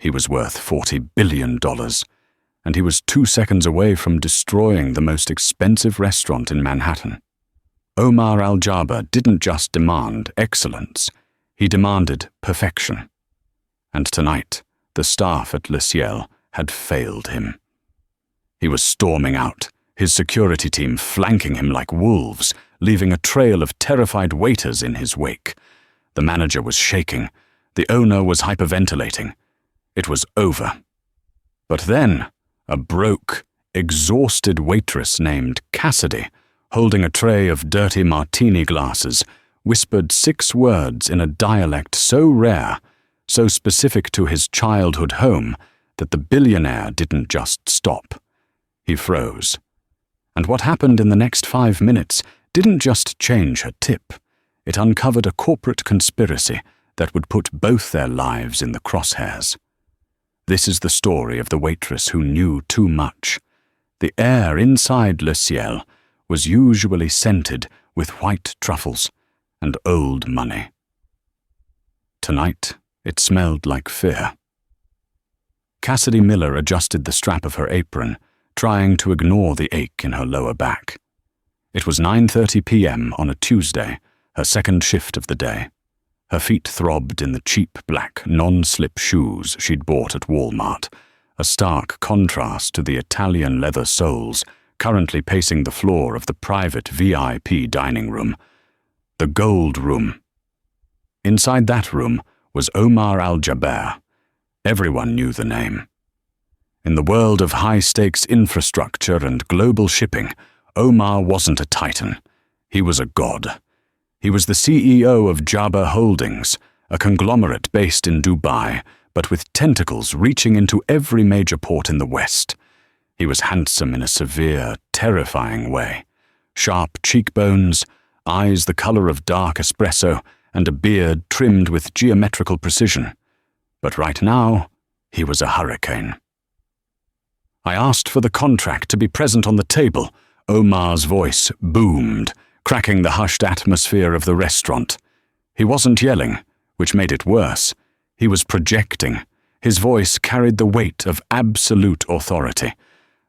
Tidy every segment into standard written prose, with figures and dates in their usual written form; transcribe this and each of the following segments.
He was worth $40 billion, and he was 2 seconds away from destroying the most expensive restaurant in Manhattan. Omar al-Jaber didn't just demand excellence, he demanded perfection. And tonight, the staff at Le Ciel had failed him. He was storming out, his security team flanking him like wolves, leaving a trail of terrified waiters in his wake. The manager was shaking. The owner was hyperventilating. It was over. But then, a broke, exhausted waitress named Cassidy, holding a tray of dirty martini glasses, whispered 6 words in a dialect so rare, so specific to his childhood home, that the billionaire didn't just stop. He froze. And what happened in the next 5 minutes didn't just change her tip. It uncovered a corporate conspiracy that would put both their lives in the crosshairs. This is the story of the waitress who knew too much. The air inside Le Ciel was usually scented with white truffles and old money. Tonight, it smelled like fear. Cassidy Miller adjusted the strap of her apron, trying to ignore the ache in her lower back. It was 9:30 p.m. on a Tuesday, her second shift of the day. Her feet throbbed in the cheap black non-slip shoes she'd bought at Walmart, a stark contrast to the Italian leather soles currently pacing the floor of the private VIP dining room, the Gold Room. Inside that room was Omar al-Jaber. Everyone knew the name. In the world of high-stakes infrastructure and global shipping, Omar wasn't a titan. He was a god. He was the CEO of Jaber Holdings, a conglomerate based in Dubai, but with tentacles reaching into every major port in the West. He was handsome in a severe, terrifying way. Sharp cheekbones, eyes the color of dark espresso, and a beard trimmed with geometrical precision. But right now, he was a hurricane. I asked for the contract to be present on the table. Omar's voice boomed, cracking the hushed atmosphere of the restaurant. He wasn't yelling, which made it worse. He was projecting. His voice carried the weight of absolute authority.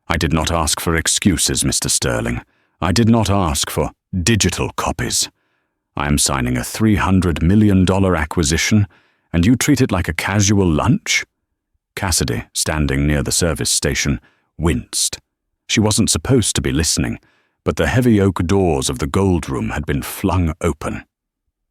I did not ask for excuses, Mr. Sterling. I did not ask for digital copies. I am signing a $300 million acquisition, and you treat it like a casual lunch? Cassidy, standing near the service station, winced. She wasn't supposed to be listening, but the heavy oak doors of the Gold Room had been flung open.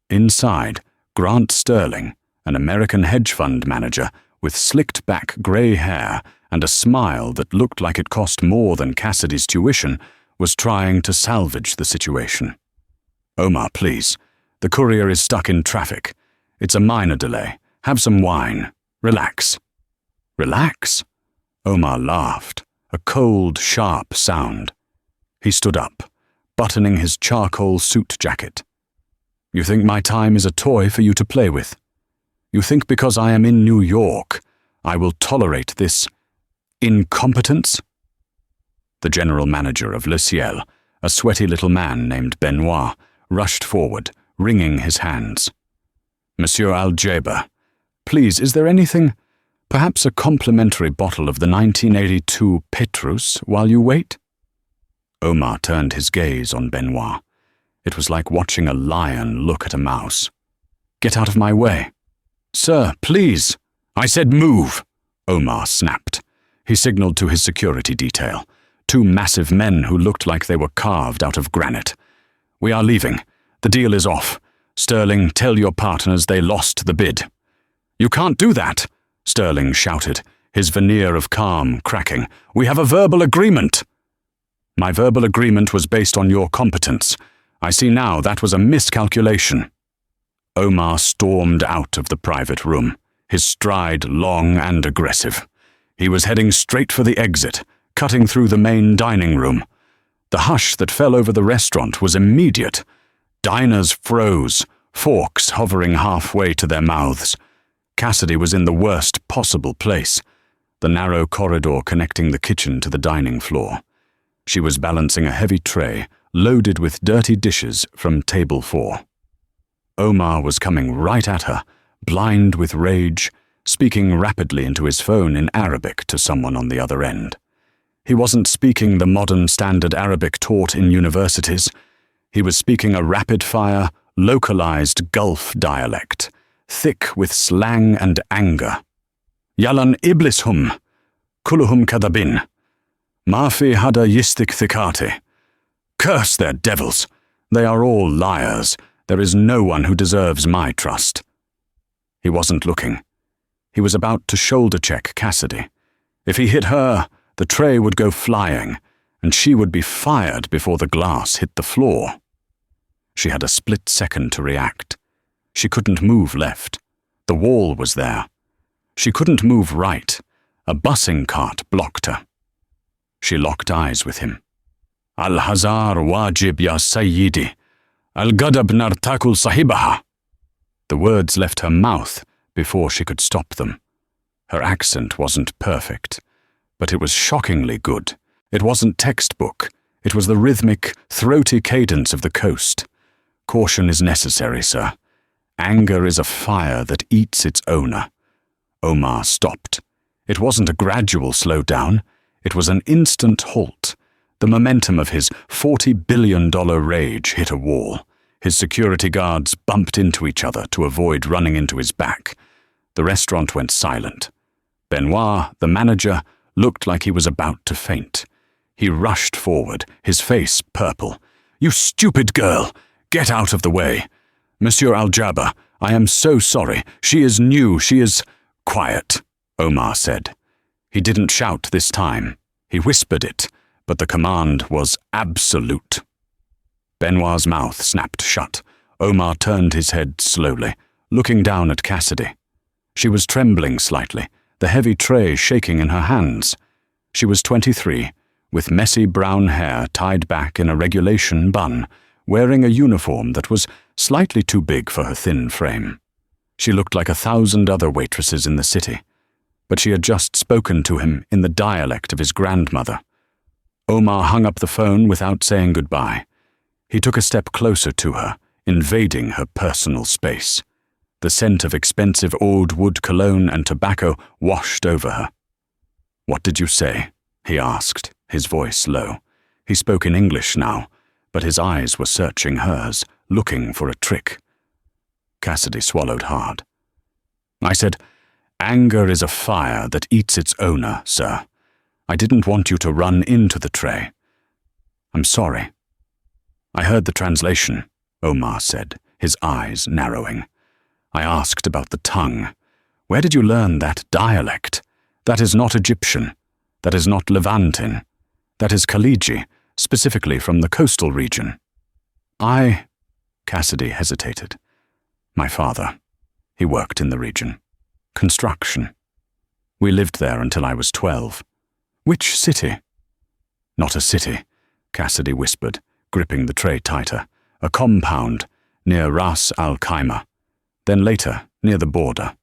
Inside, Grant Sterling, an American hedge fund manager with slicked-back gray hair and a smile that looked like it cost more than Cassidy's tuition, was trying to salvage the situation. Omar, please. The courier is stuck in traffic. It's a minor delay. Have some wine. Relax. Relax? Omar laughed, a cold, sharp sound. He stood up, buttoning his charcoal suit jacket. You think my time is a toy for you to play with? You think because I am in New York, I will tolerate this incompetence? The general manager of Le Ciel, a sweaty little man named Benoit, rushed forward, wringing his hands. Monsieur al-Jaber, please, is there anything, perhaps a complimentary bottle of the 1982 Petrus while you wait? Omar turned his gaze on Benoit. It was like watching a lion look at a mouse. Get out of my way. Sir, please. I said move, Omar snapped. He signaled to his security detail, 2 massive men who looked like they were carved out of granite. We are leaving. The deal is off. Sterling, tell your partners they lost the bid. You can't do that, Sterling shouted, his veneer of calm cracking. We have a verbal agreement. My verbal agreement was based on your competence. I see now that was a miscalculation. Omar stormed out of the private room, his stride long and aggressive. He was heading straight for the exit, cutting through the main dining room. The hush that fell over the restaurant was immediate. Diners froze, forks hovering halfway to their mouths. Cassidy was in the worst possible place, the narrow corridor connecting the kitchen to the dining floor. She was balancing a heavy tray loaded with dirty dishes from table 4. Omar was coming right at her, blind with rage, speaking rapidly into his phone in Arabic to someone on the other end. He wasn't speaking the modern standard Arabic taught in universities. He was speaking a rapid-fire, localized Gulf dialect, thick with slang and anger. Yalan iblishum, kuluhum kadabin, mafi hada yistik thikate. Curse their devils! They are all liars. There is no one who deserves my trust. He wasn't looking. He was about to shoulder-check Cassidy. If he hit her, the tray would go flying, and she would be fired before the glass hit the floor. She had a split second to react. She couldn't move left. The wall was there. She couldn't move right. A busing cart blocked her. She locked eyes with him. Al-Hazar wajib ya Sayyidi. Al-Gadab nartakul sahibaha. The words left her mouth before she could stop them. Her accent wasn't perfect, but it was shockingly good. It wasn't textbook. It was the rhythmic, throaty cadence of the coast. Caution is necessary, sir. Anger is a fire that eats its owner. Omar stopped. It wasn't a gradual slowdown. It was an instant halt. The momentum of his $40 billion rage hit a wall. His security guards bumped into each other to avoid running into his back. The restaurant went silent. Benoit, the manager, looked like he was about to faint. He rushed forward, his face purple. "You stupid girl! Get out of the way! Monsieur Al-Jaber, I am so sorry. She is new, she is—" "Quiet," Omar said. He didn't shout this time. He whispered it, but the command was absolute. Benoit's mouth snapped shut. Omar turned his head slowly, looking down at Cassidy. She was trembling slightly, the heavy tray shaking in her hands. She was 23, with messy brown hair tied back in a regulation bun, wearing a uniform that was slightly too big for her thin frame. She looked like 1,000 other waitresses in the city, but she had just spoken to him in the dialect of his grandmother. Omar hung up the phone without saying goodbye. He took a step closer to her, invading her personal space. The scent of expensive old wood cologne and tobacco washed over her. "What did you say?" he asked, his voice low. He spoke in English now, but his eyes were searching hers, looking for a trick. Cassidy swallowed hard. "I said, anger is a fire that eats its owner, sir. I didn't want you to run into the tray. I'm sorry." "I heard the translation," Omar said, his eyes narrowing. "I asked about the tongue. Where did you learn that dialect? That is not Egyptian. That is not Levantine. That is Khaliji, specifically from the coastal region." Cassidy hesitated. "My father. He worked in the region. Construction. We lived there until I was 12. Which city?" "Not a city," Cassidy whispered, gripping the tray tighter. "A compound near Ras Al Khaimah. Then later, near the border."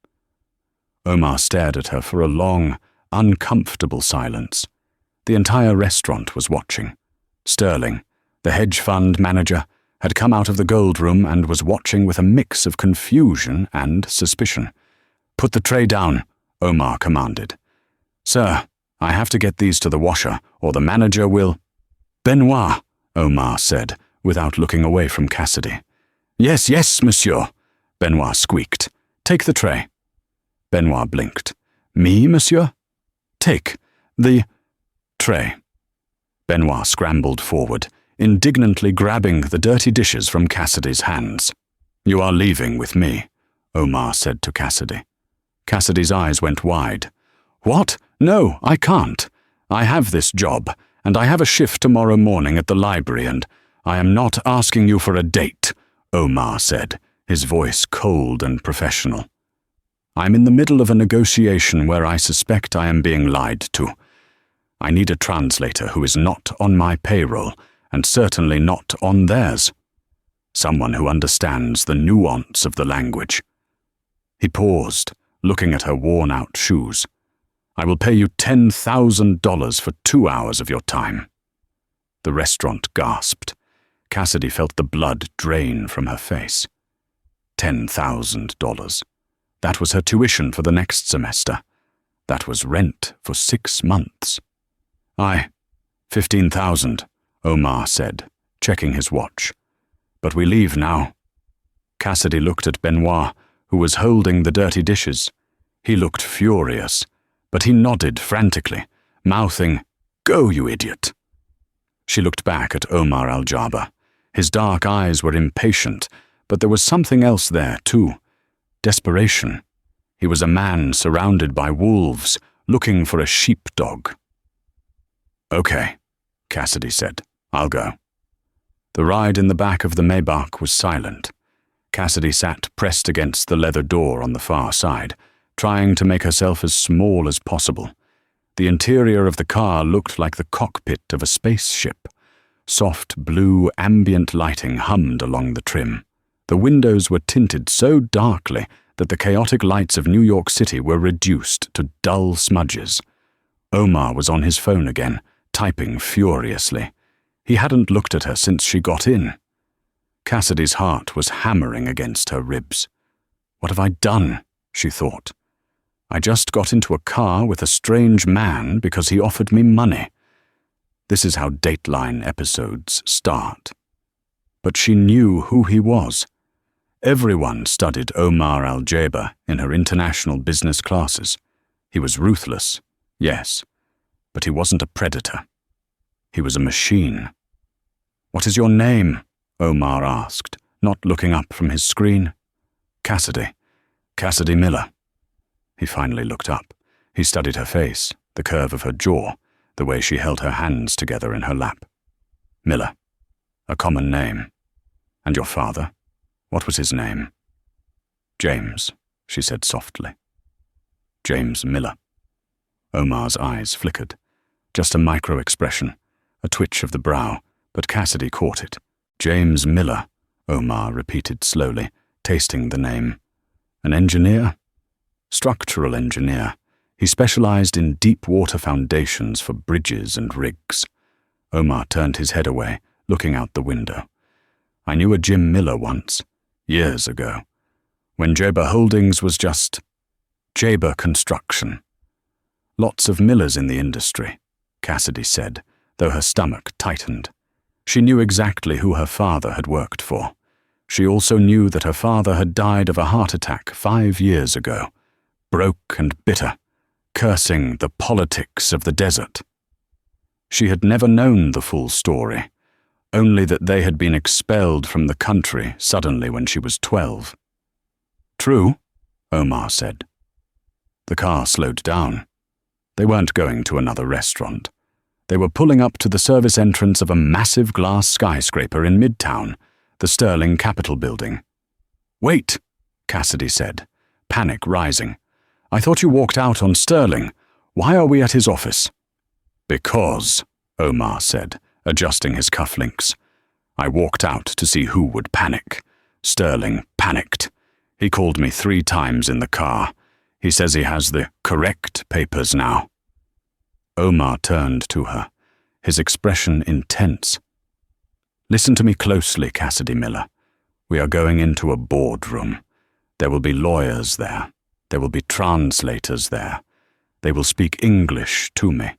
Omar stared at her for a long, uncomfortable silence. The entire restaurant was watching. Sterling, the hedge fund manager, had come out of the gold room and was watching with a mix of confusion and suspicion. "Put the tray down," Omar commanded. "Sir, I have to get these to the washer, or the manager will—" "Benoit," Omar said, without looking away from Cassidy. "Yes, yes, monsieur," Benoit squeaked. "Take the tray." Benoit blinked. "Me, monsieur?" "Take the tray." Benoit scrambled forward, indignantly grabbing the dirty dishes from Cassidy's hands. "You are leaving with me," Omar said to Cassidy. Cassidy's eyes went wide. "What? No, I can't. I have this job, and I have a shift tomorrow morning at the library, and I am not asking you for a date," Omar said, his voice cold and professional. "I'm in the middle of a negotiation where I suspect I am being lied to. I need a translator who is not on my payroll, and certainly not on theirs. Someone who understands the nuance of the language." He paused, looking at her worn-out shoes. "I will pay you $10,000 for 2 hours of your time." The restaurant gasped. Cassidy felt the blood drain from her face. $10,000. That was her tuition for the next semester. That was rent for 6 months. "Aye, 15,000, Omar said, checking his watch. "But we leave now." Cassidy looked at Benoit, who was holding the dirty dishes. He looked furious, but he nodded frantically, mouthing, "Go, you idiot." She looked back at Omar al-Jaber. His dark eyes were impatient, but there was something else there, too. Desperation. He was a man surrounded by wolves, looking for a sheepdog. "Okay," Cassidy said. "I'll go." The ride in the back of the Maybach was silent. Cassidy sat pressed against the leather door on the far side, trying to make herself as small as possible. The interior of the car looked like the cockpit of a spaceship. Soft blue ambient lighting hummed along the trim. The windows were tinted so darkly that the chaotic lights of New York City were reduced to dull smudges. Omar was on his phone again, typing furiously. He hadn't looked at her since she got in. Cassidy's heart was hammering against her ribs. "What have I done?" she thought. "I just got into a car with a strange man because he offered me money." This is how Dateline episodes start. But she knew who he was. Everyone studied Omar al-Jaber in her international business classes. He was ruthless, yes, but he wasn't a predator. He was a machine. "What is your name?" Omar asked, not looking up from his screen. Cassidy Miller." He finally looked up. He studied her face, the curve of her jaw, the way she held her hands together in her lap. "Miller. A common name. And your father? What was his name?" "James," she said softly. "James Miller." Omar's eyes flickered. Just a micro-expression, a twitch of the brow, but Cassidy caught it. "James Miller," Omar repeated slowly, tasting the name. "An engineer?" "Structural engineer. He specialized in deep-water foundations for bridges and rigs." Omar turned his head away, looking out the window. "I knew a Jim Miller once, years ago, when Jaber Holdings was just Jaber Construction." "Lots of Millers in the industry," Cassidy said, though her stomach tightened. She knew exactly who her father had worked for. She also knew that her father had died of a heart attack 5 years ago, broke and bitter, cursing the politics of the desert. She had never known the full story, only that they had been expelled from the country suddenly when she was 12. "True," Omar said. The car slowed down. They weren't going to another restaurant. They were pulling up to the service entrance of a massive glass skyscraper in Midtown, the Sterling Capitol building. "Wait," Cassidy said, panic rising. "I thought you walked out on Sterling. Why are we at his office?" "Because," Omar said, adjusting his cufflinks. "I walked out to see who would panic. Sterling panicked. He called me 3 times in the car. He says he has the correct papers now." Omar turned to her, his expression intense. "Listen to me closely, Cassidy Miller. We are going into a boardroom. There will be lawyers there. There will be translators there. They will speak English to me.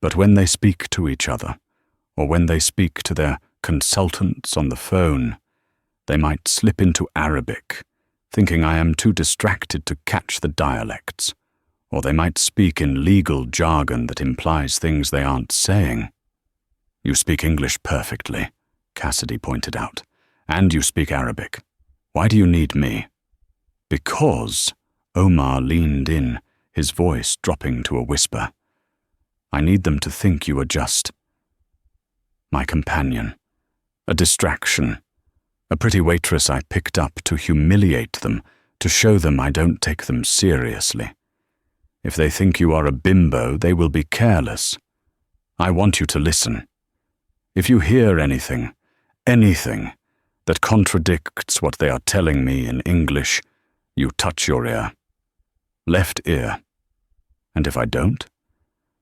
But when they speak to each other, or when they speak to their consultants on the phone, they might slip into Arabic, thinking I am too distracted to catch the dialects, or they might speak in legal jargon that implies things they aren't saying." "You speak English perfectly," Cassidy pointed out, "and you speak Arabic. Why do you need me?" "Because," Omar leaned in, his voice dropping to a whisper, "I need them to think you are just my companion, a distraction, a pretty waitress I picked up to humiliate them, to show them I don't take them seriously. If they think you are a bimbo, they will be careless. I want you to listen. If you hear anything that contradicts what they are telling me in English, you touch your ear. Left ear. And if I don't,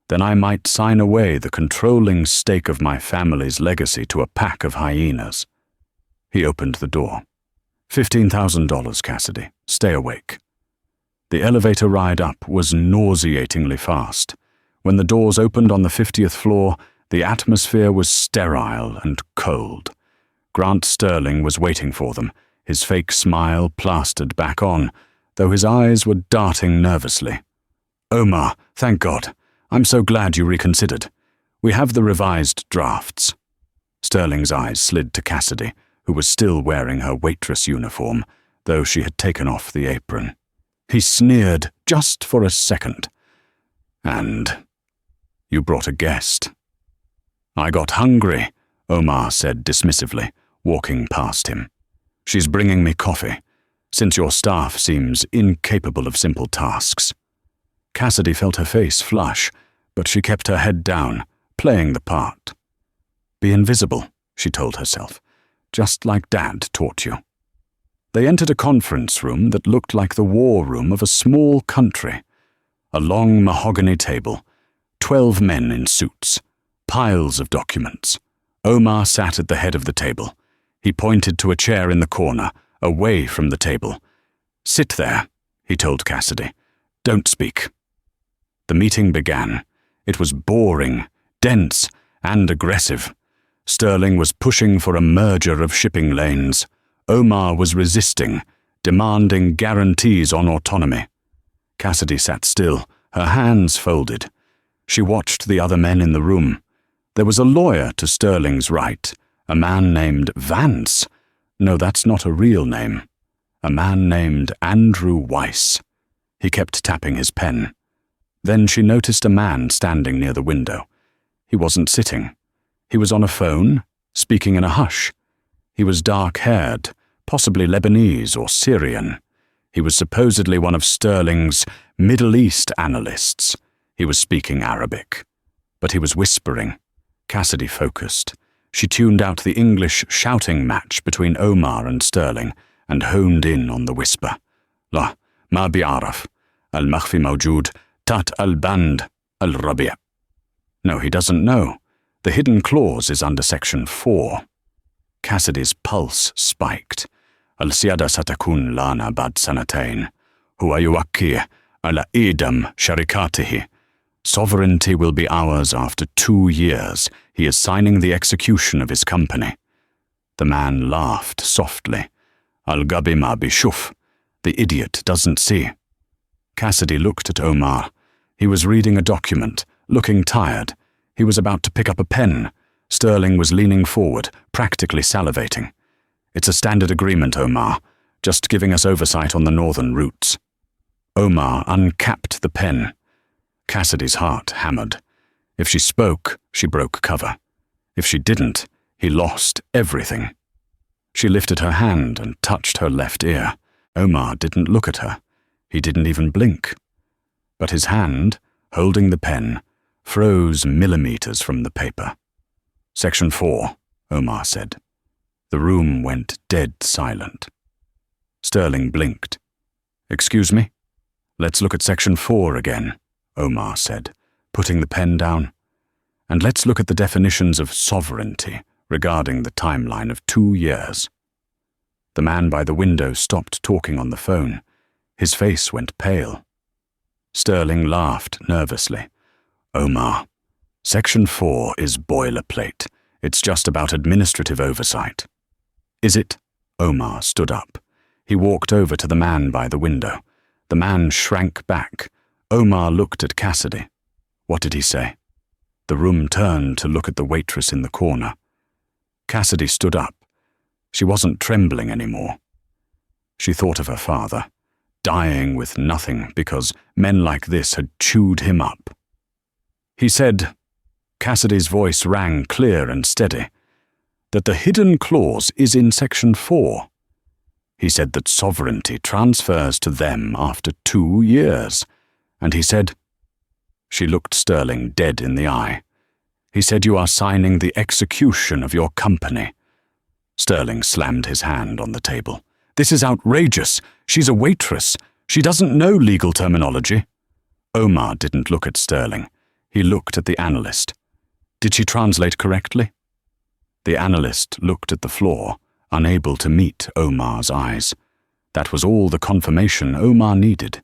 then I might sign away the controlling stake of my family's legacy to a pack of hyenas." He opened the door. $15,000, Cassidy. Stay awake. The elevator ride up was nauseatingly fast. When the doors opened on the 50th floor, the atmosphere was sterile and cold. Grant Sterling was waiting for them, his fake smile plastered back on, though his eyes were darting nervously. "Omar, thank God. I'm so glad you reconsidered. We have the revised drafts." Sterling's eyes slid to Cassidy, who was still wearing her waitress uniform, though she had taken off the apron. He sneered just for a second. "And you brought a guest." "I got hungry," Omar said dismissively, walking past him. "She's bringing me coffee, since your staff seems incapable of simple tasks." Cassidy felt her face flush, but she kept her head down, playing the part. "Be invisible," she told herself, "just like Dad taught you." They entered a conference room that looked like the war room of a small country. A long mahogany table, 12 men in suits, piles of documents. Omar sat at the head of the table. He pointed to a chair in the corner, away from the table. "Sit there," he told Cassidy. "Don't speak." The meeting began. It was boring, dense, and aggressive. Sterling was pushing for a merger of shipping lanes. Omar was resisting, demanding guarantees on autonomy. Cassidy sat still, her hands folded. She watched the other men in the room. There was a lawyer to Sterling's right, a man named Vance. No, that's not a real name. A man named Andrew Weiss. He kept tapping his pen. Then she noticed a man standing near the window. He wasn't sitting. He was on a phone, speaking in a hush. He was dark-haired, possibly Lebanese or Syrian. He was supposedly one of Sterling's Middle East analysts. He was speaking Arabic. But he was whispering. Cassidy focused. She tuned out the English shouting match between Omar and Sterling and honed in on the whisper. "La, ma bi'araf. Al-makhfi mawjood, tat al-band, al-rabi'." No, he doesn't know. The hidden clause is under Section 4. Cassidy's pulse spiked. "Al-siyada satakun lana bad sanatain. Huwa yuwakki ala idam sharikatihi." Sovereignty will be ours after 2 years. He is signing the execution of his company. The man laughed softly. "Al-gabi ma bishuf." The idiot doesn't see. Cassidy looked at Omar. He was reading a document, looking tired. He was about to pick up a pen. Sterling was leaning forward, practically salivating. "It's a standard agreement, Omar, just giving us oversight on the northern routes." Omar uncapped the pen. Cassidy's heart hammered. If she spoke, she broke cover. If she didn't, he lost everything. She lifted her hand and touched her left ear. Omar didn't look at her. He didn't even blink. But his hand, holding the pen, froze millimeters from the paper. "Section 4, Omar said. The room went dead silent. Sterling blinked. "Excuse me? Let's look at Section 4 again," Omar said, putting the pen down. "And let's look at the definitions of sovereignty regarding the timeline of 2 years." The man by the window stopped talking on the phone. His face went pale. Sterling laughed nervously. "Omar, Section 4 is boilerplate. It's just about administrative oversight." "Is it?" Omar stood up. He walked over to the man by the window. The man shrank back. Omar looked at Cassidy. What did he say? The room turned to look at the waitress in the corner. Cassidy stood up. She wasn't trembling anymore. She thought of her father, dying with nothing because men like this had chewed him up. He said, Cassidy's voice rang clear and steady, that the hidden clause is in Section 4. He said that sovereignty transfers to them after 2 years. And he said, she looked Sterling dead in the eye. He said, "You are signing the execution of your company." Sterling slammed his hand on the table. "This is outrageous. She's a waitress. She doesn't know legal terminology." Omar didn't look at Sterling. He looked at the analyst. Did she translate correctly? The analyst looked at the floor, unable to meet Omar's eyes. That was all the confirmation Omar needed.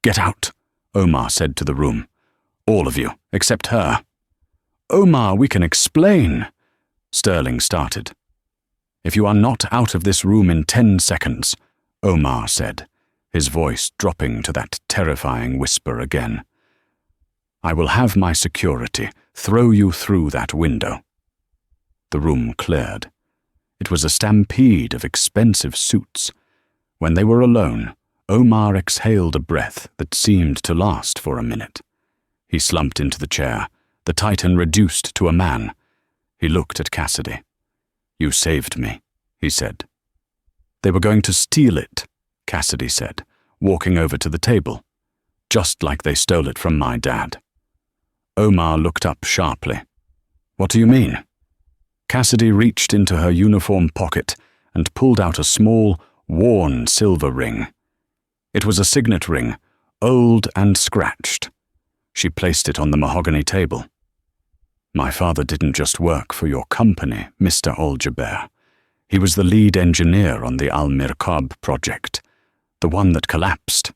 "Get out," Omar said to the room. "All of you, except her." "Omar, we can explain," Sterling started. "If you are not out of this room in 10 seconds, Omar said, his voice dropping to that terrifying whisper again, "I will have my security throw you through that window." The room cleared. It was a stampede of expensive suits. When they were alone, Omar exhaled a breath that seemed to last for a minute. He slumped into the chair, the Titan reduced to a man. He looked at Cassidy. "You saved me," he said. "They were going to steal it," Cassidy said, walking over to the table. "Just like they stole it from my dad." Omar looked up sharply. "What do you mean?" Cassidy reached into her uniform pocket and pulled out a small, worn silver ring. It was a signet ring, old and scratched. She placed it on the mahogany table. "My father didn't just work for your company, Mr. Al-Jaber. He was the lead engineer on the Al-Mirkab project, the one that collapsed."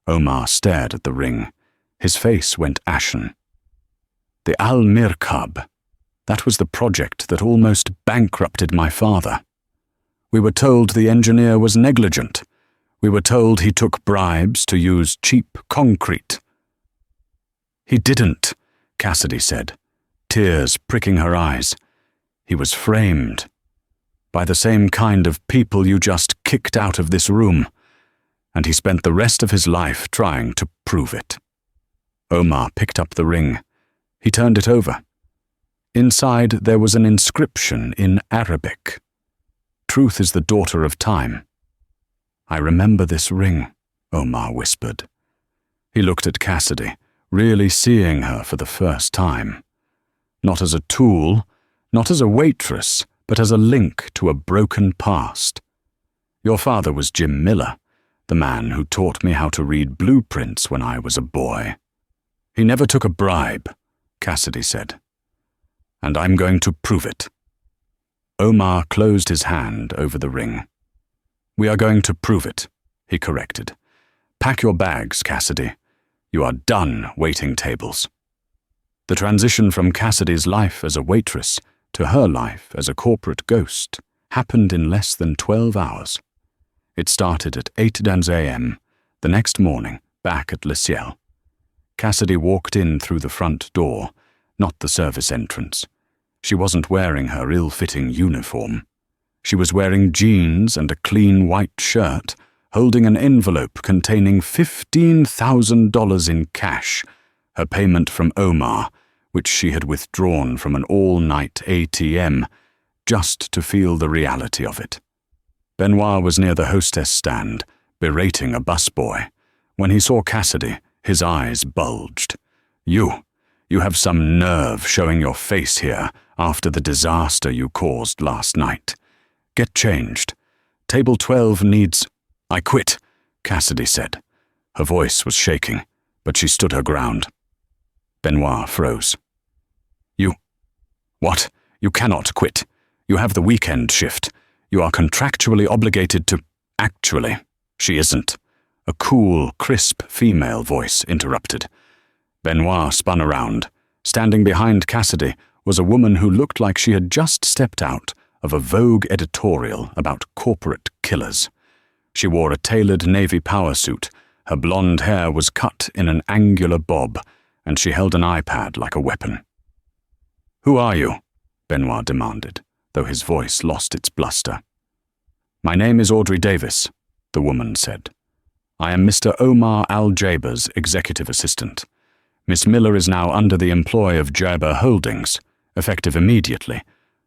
Omar stared at the ring. His face went ashen. "The Al-Mirkab. That was the project that almost bankrupted my father. We were told the engineer was negligent. We were told he took bribes to use cheap concrete." "He didn't," Cassidy said, tears pricking her eyes. "He was framed by the same kind of people you just kicked out of this room, and he spent the rest of his life trying to prove it." Omar picked up the ring. He turned it over. Inside there was an inscription in Arabic. "Truth is the daughter of time." "I remember this ring," Omar whispered. He looked at Cassidy, really seeing her for the first time. Not as a tool, not as a waitress, but as a link to a broken past. "Your father was Jim Miller, the man who taught me how to read blueprints when I was a boy. He never took a bribe," Cassidy said. "And I'm going to prove it." Omar closed his hand over the ring. "We are going to prove it," he corrected. "Pack your bags, Cassidy. You are done waiting tables." The transition from Cassidy's life as a waitress to her life as a corporate ghost happened in less than 12 hours. It started at 8 a.m. the next morning, back at Le Ciel. Cassidy walked in through the front door, not the service entrance. She wasn't wearing her ill-fitting uniform. She was wearing jeans and a clean white shirt, holding an envelope containing $15,000 in cash, her payment from Omar, which she had withdrawn from an all-night ATM, just to feel the reality of it. Benoit was near the hostess stand, berating a busboy. When he saw Cassidy, his eyes bulged. You have some nerve showing your face here after the disaster you caused last night. Get changed. Table 12 needs—" "I quit," Cassidy said. Her voice was shaking, but she stood her ground. Benoit froze. What? You cannot quit. You have the weekend shift. You are contractually obligated to—" "Actually, she isn't," a cool, crisp female voice interrupted. Benoit spun around. Standing behind Cassidy was a woman who looked like she had just stepped out of a Vogue editorial about corporate killers. She wore a tailored navy power suit, her blonde hair was cut in an angular bob, and she held an iPad like a weapon. "Who are you?" Benoit demanded, though his voice lost its bluster. "My name is Audrey Davis," the woman said. "I am Mr. Omar Al-Jaber's executive assistant. Miss Miller is now under the employ of Jaber Holdings, effective immediately.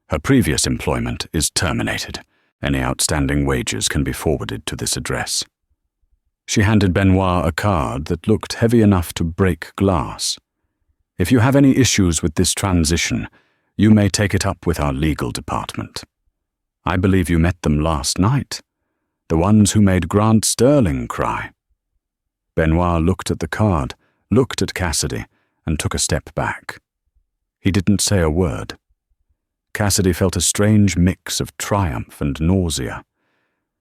Her previous employment is terminated. Any outstanding wages can be forwarded to this address." She handed Benoit a card that looked heavy enough to break glass. "If you have any issues with this transition, you may take it up with our legal department. I believe you met them last night, the ones who made Grant Sterling cry." Benoit looked at the card, looked at Cassidy, and took a step back. He didn't say a word. Cassidy felt a strange mix of triumph and nausea.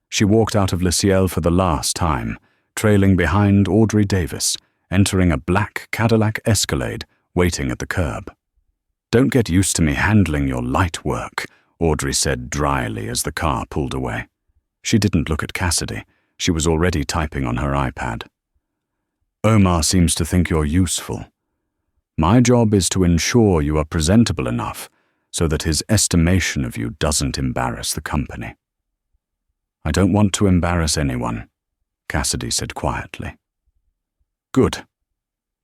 She walked out of Le Ciel for the last time, trailing behind Audrey Davis, entering a black Cadillac Escalade waiting at the curb. "Don't get used to me handling your light work," Audrey said dryly as the car pulled away. She didn't look at Cassidy. She was already typing on her iPad. "Omar seems to think you're useful. My job is to ensure you are presentable enough so that his estimation of you doesn't embarrass the company." "I don't want to embarrass anyone," Cassidy said quietly. "Good.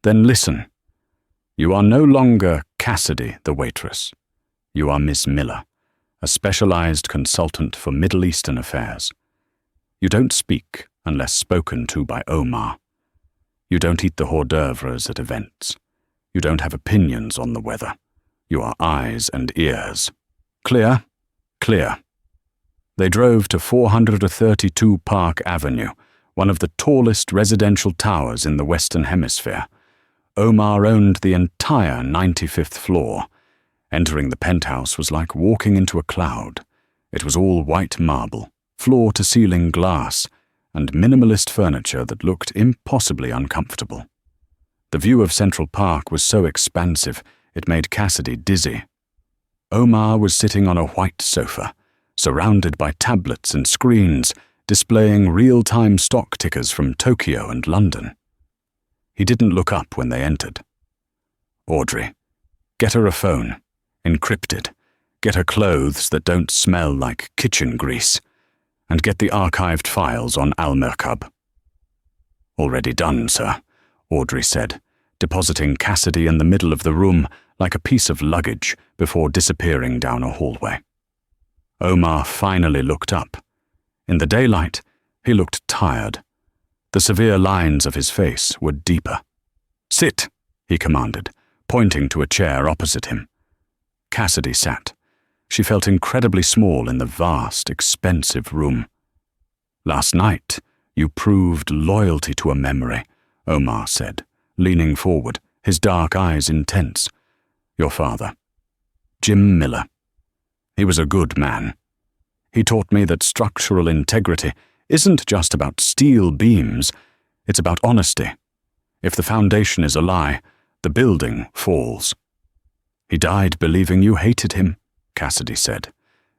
Then listen. You are no longer Cassidy, the waitress. You are Miss Miller, a specialized consultant for Middle Eastern affairs. You don't speak unless spoken to by Omar. You don't eat the hors d'oeuvres at events. You don't have opinions on the weather. You are eyes and ears. Clear? Clear." They drove to 432 Park Avenue, one of the tallest residential towers in the Western Hemisphere. Omar owned the entire 95th floor. Entering the penthouse was like walking into a cloud. It was all white marble, floor-to-ceiling glass, and minimalist furniture that looked impossibly uncomfortable. The view of Central Park was so expansive it made Cassidy dizzy. Omar was sitting on a white sofa, surrounded by tablets and screens displaying real-time stock tickers from Tokyo and London. He didn't look up when they entered. "Audrey, get her a phone, encrypted. Get her clothes that don't smell like kitchen grease. And get the archived files on Al-Merkab." "Already done, sir," Audrey said, depositing Cassidy in the middle of the room like a piece of luggage before disappearing down a hallway. Omar finally looked up. In the daylight, he looked tired. The severe lines of his face were deeper. "Sit," he commanded, pointing to a chair opposite him. Cassidy sat. She felt incredibly small in the vast, expensive room. "Last night, you proved loyalty to a memory," Omar said, leaning forward, his dark eyes intense. "Your father, Jim Miller. He was a good man. He taught me that structural integrity isn't just about steel beams, it's about honesty. If the foundation is a lie, the building falls." "He died believing you hated him," Cassidy said.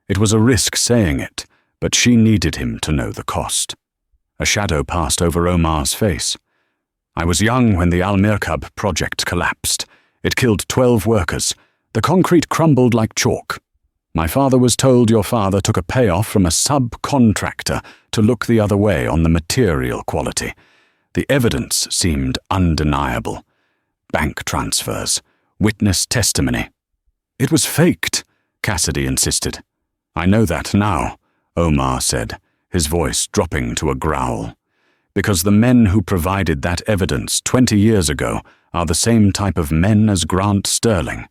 It was a risk saying it, but she needed him to know the cost. A shadow passed over Omar's face. "I was young when the Al-Merkab project collapsed. It killed 12 workers. The concrete crumbled like chalk. My father was told your father took a payoff from a subcontractor to look the other way on the material quality. The evidence seemed undeniable. Bank transfers, witness testimony. It was faked," Cassidy insisted. "I know that now," Omar said, his voice dropping to a growl. "Because the men who provided that evidence 20 years ago are the same type of men as Grant Sterling.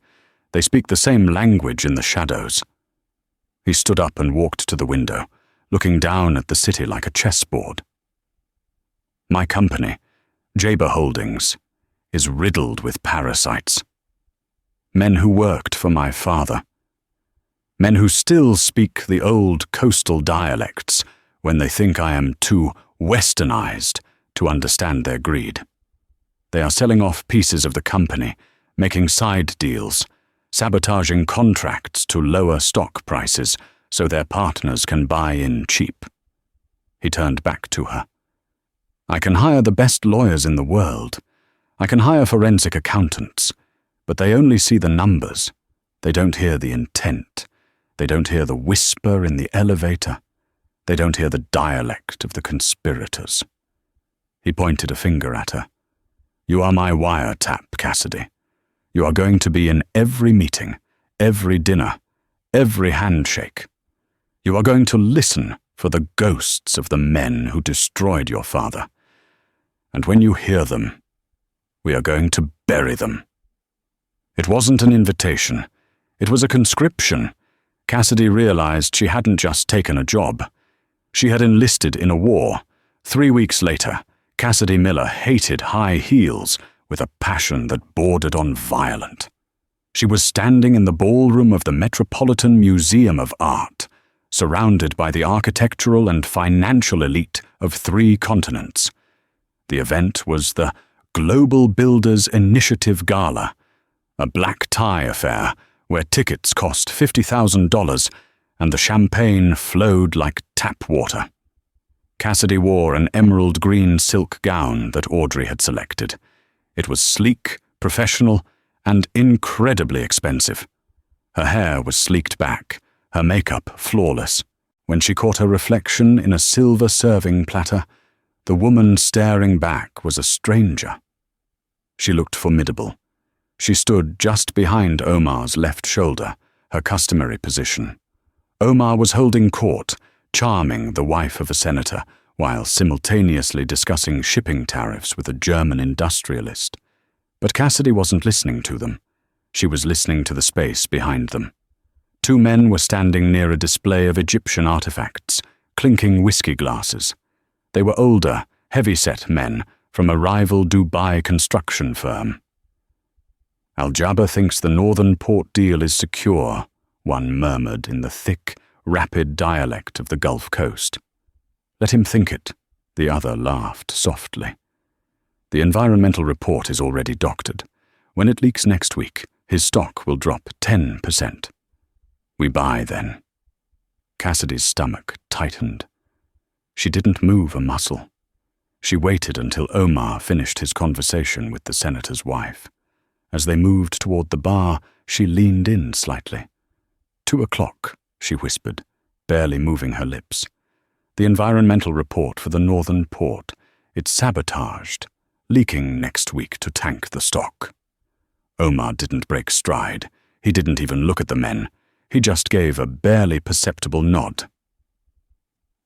They speak the same language in the shadows." He stood up and walked to the window, looking down at the city like a chessboard. "My company, Jaber Holdings, is riddled with parasites. Men who worked for my father. Men who still speak the old coastal dialects when they think I am too westernized to understand their greed. They are selling off pieces of the company, making side deals, sabotaging contracts to lower stock prices so their partners can buy in cheap." He turned back to her. "I can hire the best lawyers in the world. I can hire forensic accountants, but they only see the numbers. They don't hear the intent. They don't hear the whisper in the elevator. They don't hear the dialect of the conspirators." He pointed a finger at her. "You are my wiretap, Cassidy. You are going to be in every meeting, every dinner, every handshake. You are going to listen for the ghosts of the men who destroyed your father. And when you hear them, we are going to bury them." It wasn't an invitation. It was a conscription. Cassidy realized she hadn't just taken a job. She had enlisted in a war. 3 weeks later, Cassidy Miller hated high heels with a passion that bordered on violent. She was standing in the ballroom of the Metropolitan Museum of Art, surrounded by the architectural and financial elite of 3 continents. The event was the Global Builders Initiative Gala, a black tie affair where tickets cost $50,000 and the champagne flowed like tap water. Cassidy wore an emerald green silk gown that Audrey had selected. It was sleek, professional, and incredibly expensive. Her hair was sleeked back, her makeup flawless. When she caught her reflection in a silver serving platter, the woman staring back was a stranger. She looked formidable. She stood just behind Omar's left shoulder, her customary position. Omar was holding court, charming the wife of a senator, while simultaneously discussing shipping tariffs with a German industrialist. But Cassidy wasn't listening to them. She was listening to the space behind them. Two men were standing near a display of Egyptian artifacts, clinking whiskey glasses. They were older, heavy-set men from a rival Dubai construction firm. "Al-Jaber thinks the northern port deal is secure," one murmured in the thick, rapid dialect of the Gulf Coast. "Let him think it," the other laughed softly. "The environmental report is already doctored. When it leaks next week, his stock will drop 10%. We buy then." Cassidy's stomach tightened. She didn't move a muscle. She waited until Omar finished his conversation with the senator's wife. As they moved toward the bar, she leaned in slightly. 2:00, she whispered, barely moving her lips. "The environmental report for the northern port. It's sabotaged, leaking next week to tank the stock." Omar didn't break stride. He didn't even look at the men. He just gave a barely perceptible nod.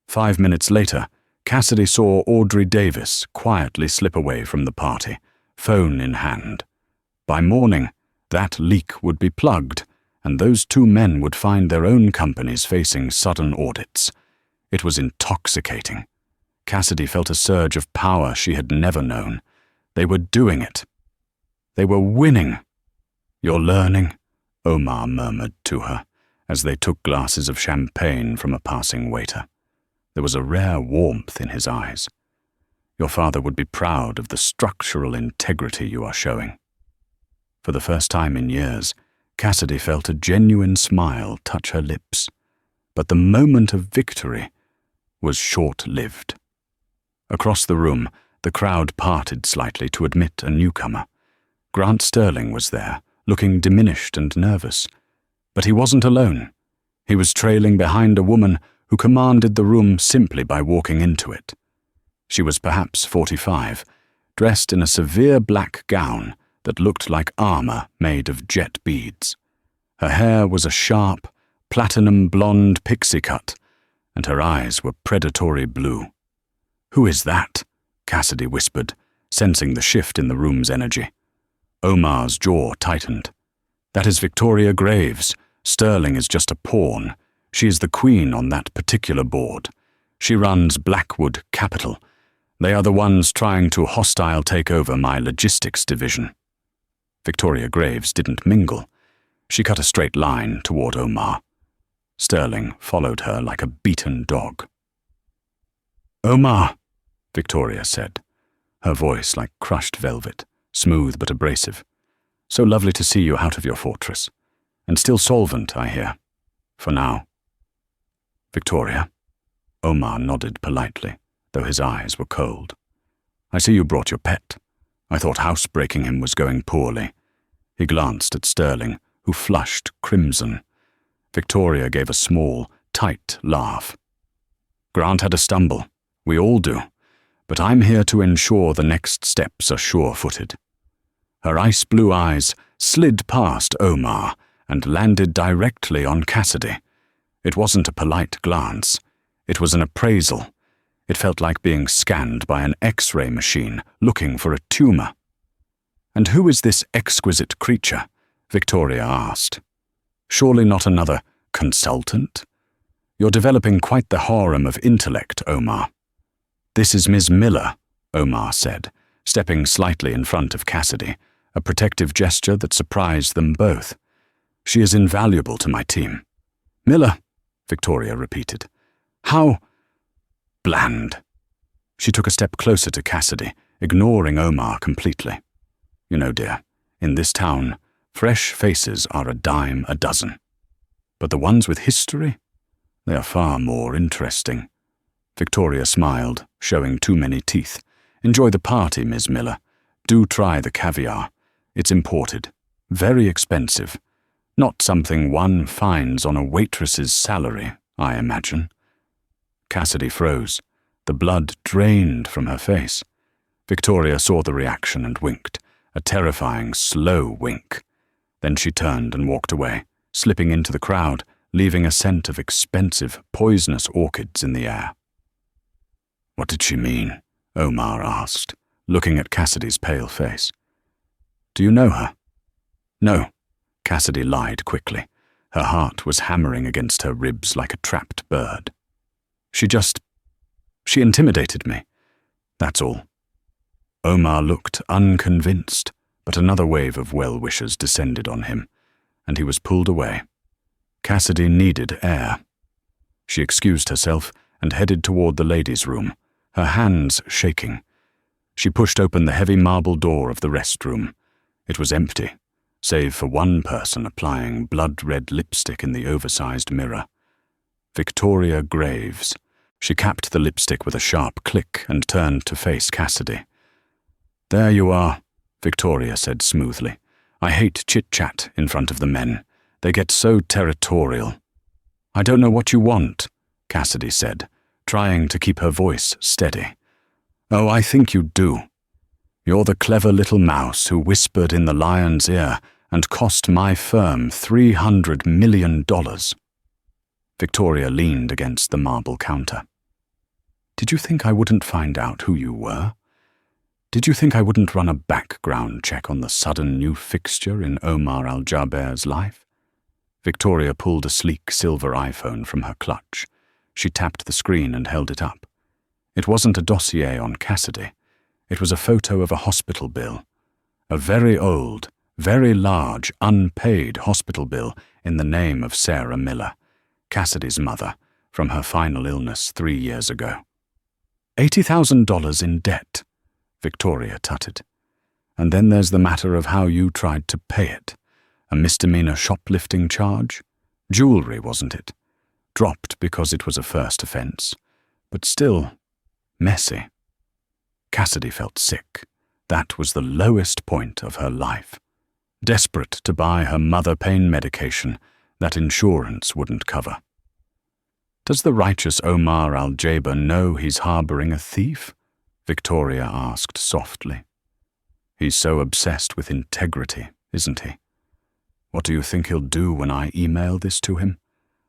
5 minutes later, Cassidy saw Audrey Davis quietly slip away from the party, phone in hand. By morning, that leak would be plugged, and those two men would find their own companies facing sudden audits. It was intoxicating. Cassidy felt a surge of power she had never known. They were doing it. They were winning. "You're learning," Omar murmured to her, as they took glasses of champagne from a passing waiter. There was a rare warmth in his eyes. "Your father would be proud of the structural integrity you are showing." For the first time in years, Cassidy felt a genuine smile touch her lips. But the moment of victory was short-lived. Across the room, the crowd parted slightly to admit a newcomer. Grant Sterling was there, looking diminished and nervous. But he wasn't alone. He was trailing behind a woman who commanded the room simply by walking into it. She was perhaps 45, dressed in a severe black gown that looked like armor made of jet beads. Her hair was a sharp, platinum blonde pixie cut, and her eyes were predatory blue. "Who is that?" Cassidy whispered, sensing the shift in the room's energy. Omar's jaw tightened. "That is Victoria Graves. Sterling is just a pawn. She is the queen on that particular board. She runs Blackwood Capital. They are the ones trying to hostile take over my logistics division." Victoria Graves didn't mingle. She cut a straight line toward Omar. Sterling followed her like a beaten dog. "Omar," Victoria said, her voice like crushed velvet, smooth but abrasive. "So lovely to see you out of your fortress. And still solvent, I hear. For now." "Victoria?" Omar nodded politely, though his eyes were cold. "I see you brought your pet. I thought housebreaking him was going poorly." He glanced at Sterling, who flushed crimson. Victoria gave a small, tight laugh. "Grant had a stumble. We all do. But I'm here to ensure the next steps are sure-footed." Her ice-blue eyes slid past Omar and landed directly on Cassidy. It wasn't a polite glance. It was an appraisal. It felt like being scanned by an X-ray machine looking for a tumor. "And who is this exquisite creature?" Victoria asked. "Surely not another consultant? You're developing quite the harem of intellect, Omar." "This is Ms. Miller," Omar said, stepping slightly in front of Cassidy, a protective gesture that surprised them both. "She is invaluable to my team." "Miller," Victoria repeated. "How bland." She took a step closer to Cassidy, ignoring Omar completely. You know, dear, in this town, fresh faces are a dime a dozen. But the ones with history? They are far more interesting. Victoria smiled, showing too many teeth. Enjoy the party, Ms. Miller. Do try the caviar. It's imported. Very expensive. Not something one finds on a waitress's salary, I imagine. Cassidy froze. The blood drained from her face. Victoria saw the reaction and winked, a terrifying, slow wink. Then she turned and walked away, slipping into the crowd, leaving a scent of expensive, poisonous orchids in the air. What did she mean? Omar asked, looking at Cassidy's pale face. Do you know her? No, Cassidy lied quickly. Her heart was hammering against her ribs like a trapped bird. She intimidated me. That's all. Omar looked unconvinced, but another wave of well-wishers descended on him, and he was pulled away. Cassidy needed air. She excused herself and headed toward the ladies' room, her hands shaking. She pushed open the heavy marble door of the restroom. It was empty, save for one person applying blood-red lipstick in the oversized mirror. Victoria Graves. She capped the lipstick with a sharp click and turned to face Cassidy. There you are, Victoria said smoothly. I hate chit-chat in front of the men. They get so territorial. I don't know what you want, Cassidy said, trying to keep her voice steady. Oh, I think you do. You're the clever little mouse who whispered in the lion's ear and cost my firm $300 million. Victoria leaned against the marble counter. Did you think I wouldn't find out who you were? Did you think I wouldn't run a background check on the sudden new fixture in Omar Al-Jaber's life? Victoria pulled a sleek silver iPhone from her clutch. She tapped the screen and held it up. It wasn't a dossier on Cassidy. It was a photo of a hospital bill. A very old, very large, unpaid hospital bill in the name of Sarah Miller, Cassidy's mother, from her final illness 3 years ago. $80,000 in debt, Victoria tutted. And then there's the matter of how you tried to pay it. A misdemeanor shoplifting charge? Jewelry, wasn't it? Dropped because it was a first offense. But still, messy. Cassidy felt sick. That was the lowest point of her life. Desperate to buy her mother pain medication that insurance wouldn't cover. Does the righteous Omar Al-Jaber know he's harboring a thief? Victoria asked softly. He's so obsessed with integrity, isn't he? What do you think he'll do when I email this to him?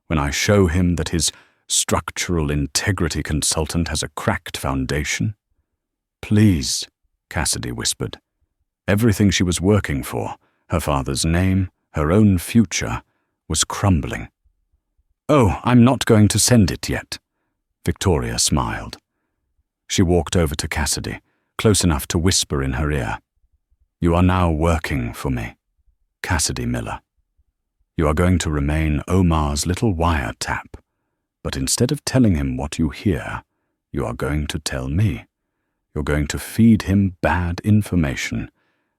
When I show him that his structural integrity consultant has a cracked foundation? Please, Cassidy whispered. Everything she was working for, her father's name, her own future, was crumbling. Oh, I'm not going to send it yet. Victoria smiled. She walked over to Cassidy, close enough to whisper in her ear. You are now working for me, Cassidy Miller. You are going to remain Omar's little wiretap, but instead of telling him what you hear, you are going to tell me. You're going to feed him bad information,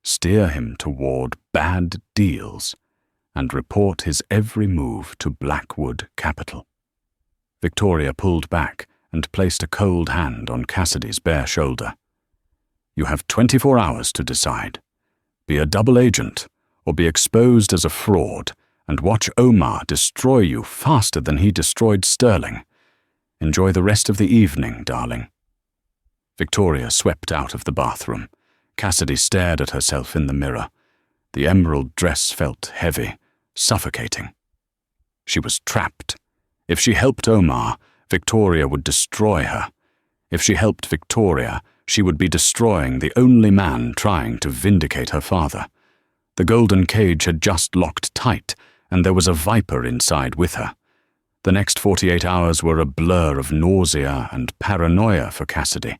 steer him toward bad deals, and report his every move to Blackwood Capital. Victoria pulled back and placed a cold hand on Cassidy's bare shoulder. You have 24 hours to decide. Be a double agent, or be exposed as a fraud, and watch Omar destroy you faster than he destroyed Sterling. Enjoy the rest of the evening, darling. Victoria swept out of the bathroom. Cassidy stared at herself in the mirror. The emerald dress felt heavy, suffocating. She was trapped. If she helped Omar, Victoria would destroy her. If she helped Victoria, she would be destroying the only man trying to vindicate her father. The golden cage had just locked tight, and there was a viper inside with her. The next 48 hours were a blur of nausea and paranoia for Cassidy.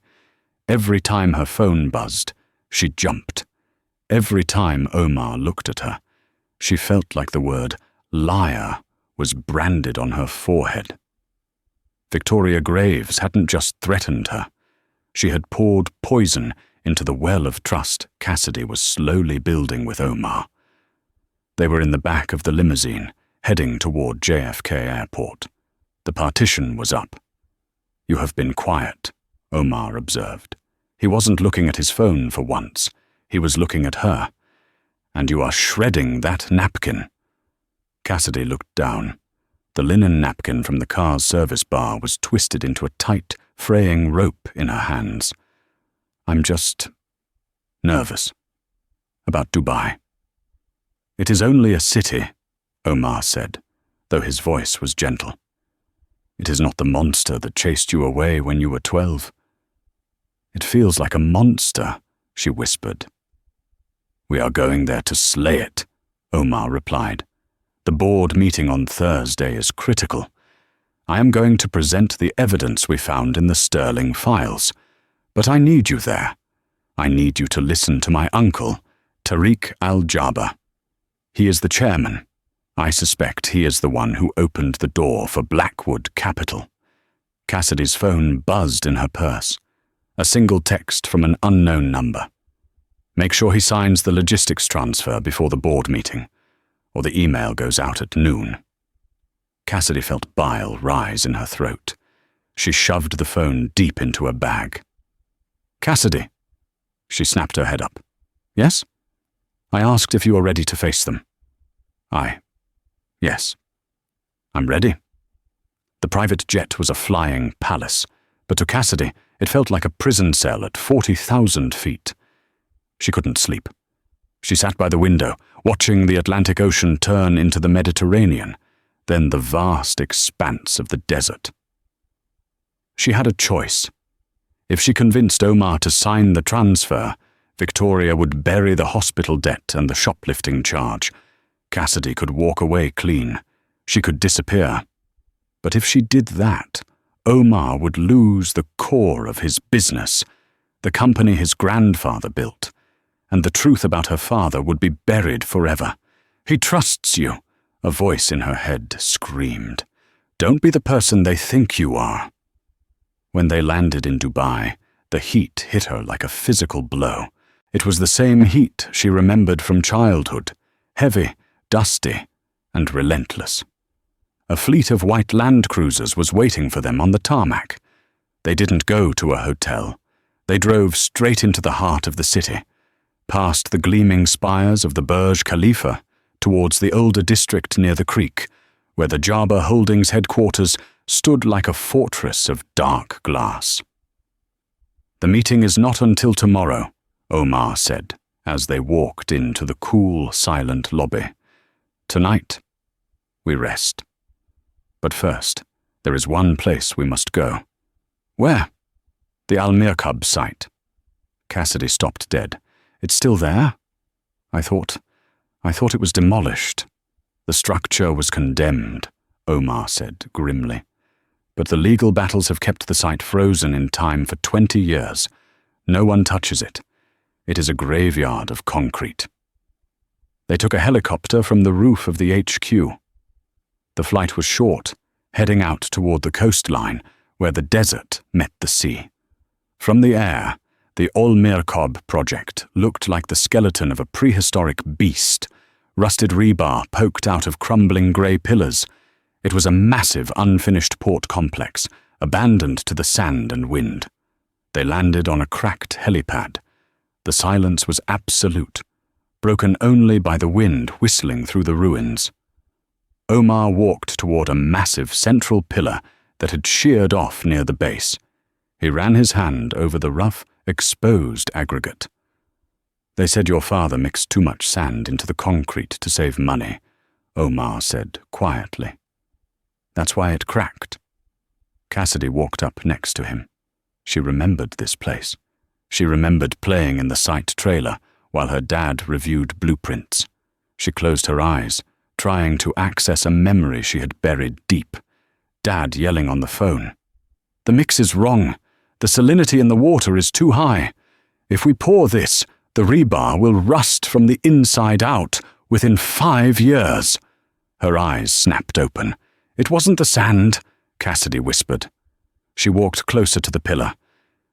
Every time her phone buzzed, she jumped. Every time Omar looked at her, she felt like the word liar was branded on her forehead. Victoria Graves hadn't just threatened her. She had poured poison into the well of trust Cassidy was slowly building with Omar. They were in the back of the limousine, heading toward JFK Airport. The partition was up. "You have been quiet," Omar observed. He wasn't looking at his phone for once. He was looking at her. "And you are shredding that napkin." Cassidy looked down. The linen napkin from the car's service bar was twisted into a tight, fraying rope in her hands. "I'm just nervous about Dubai." "It is only a city," Omar said, though his voice was gentle. "It is not the monster that chased you away when you were 12. "It feels like a monster," she whispered. "We are going there to slay it," Omar replied. "The board meeting on Thursday is critical. I am going to present the evidence we found in the Sterling files. But I need you there. I need you to listen to my uncle, Tariq al-Jabbar. He is the chairman. I suspect he is the one who opened the door for Blackwood Capital." Cassidy's phone buzzed in her purse. A single text from an unknown number. "Make sure he signs the logistics transfer before the board meeting, or the email goes out at noon." Cassidy felt bile rise in her throat. She shoved the phone deep into her bag. "Cassidy." She snapped her head up. "Yes?" "I asked if you were ready to face them." Yes. "I'm ready." The private jet was a flying palace, but to Cassidy, it felt like a prison cell at 40,000 feet. She couldn't sleep. She sat by the window, watching the Atlantic Ocean turn into the Mediterranean, then the vast expanse of the desert. She had a choice. If she convinced Omar to sign the transfer, Victoria would bury the hospital debt and the shoplifting charge. Cassidy could walk away clean. She could disappear. But if she did that, Omar would lose the core of his business, the company his grandfather built, and the truth about her father would be buried forever. "He trusts you," a voice in her head screamed. "Don't be the person they think you are." When they landed in Dubai, the heat hit her like a physical blow. It was the same heat she remembered from childhood, heavy, dusty, and relentless. A fleet of white land cruisers was waiting for them on the tarmac. They didn't go to a hotel. They drove straight into the heart of the city, past the gleaming spires of the Burj Khalifa, towards the older district near the creek, where the Jabbar Holdings headquarters stood like a fortress of dark glass. "The meeting is not until tomorrow," Omar said, as they walked into the cool, silent lobby. "Tonight, we rest. But first, there is one place we must go." "Where?" "The Al-Mirkab site." Cassidy stopped dead. "It's still there?" I thought it was demolished." "The structure was condemned," Omar said grimly. "But the legal battles have kept the site frozen in time for 20 years. No one touches it. It is a graveyard of concrete." They took a helicopter from the roof of the HQ. The flight was short, heading out toward the coastline, where the desert met the sea. From the air, the Al-Mirkab project looked like the skeleton of a prehistoric beast, rusted rebar poked out of crumbling grey pillars. It was a massive, unfinished port complex, abandoned to the sand and wind. They landed on a cracked helipad. The silence was absolute, broken only by the wind whistling through the ruins. Omar walked toward a massive central pillar that had sheared off near the base. He ran his hand over the rough, exposed aggregate. "They said your father mixed too much sand into the concrete to save money," Omar said quietly. "That's why it cracked." Cassidy walked up next to him. She remembered this place. She remembered playing in the site trailer while her dad reviewed blueprints. She closed her eyes, trying to access a memory she had buried deep. Dad yelling on the phone. "The mix is wrong. The salinity in the water is too high. If we pour this, the rebar will rust from the inside out within 5 years." Her eyes snapped open. "It wasn't the sand," Cassidy whispered. She walked closer to the pillar.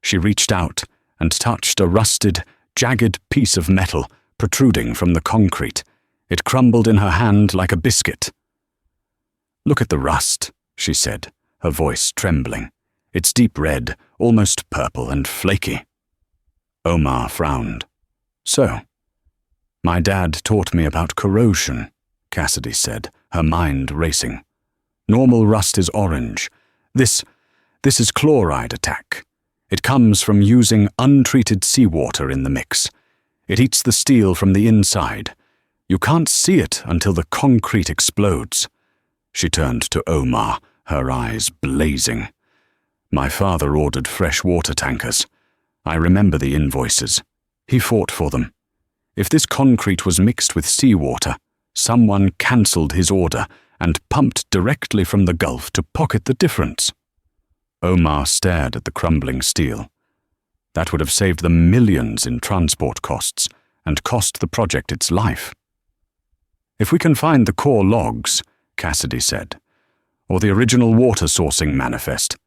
She reached out, and touched a rusted, jagged piece of metal protruding from the concrete. It crumbled in her hand like a biscuit. "Look at the rust," she said, her voice trembling. "It's deep red, almost purple and flaky." Omar frowned. "So, my dad taught me about corrosion," Cassidy said, her mind racing. "Normal rust is orange. This is chloride attack. It comes from using untreated seawater in the mix. It eats the steel from the inside. You can't see it until the concrete explodes." She turned to Omar, her eyes blazing. "My father ordered fresh water tankers. I remember the invoices. He fought for them. If this concrete was mixed with seawater, someone cancelled his order and pumped directly from the Gulf to pocket the difference." Omar stared at the crumbling steel. That would have saved them millions in transport costs and cost the project its life. "If we can find the core logs," Cassidy said, "or the original water sourcing manifest."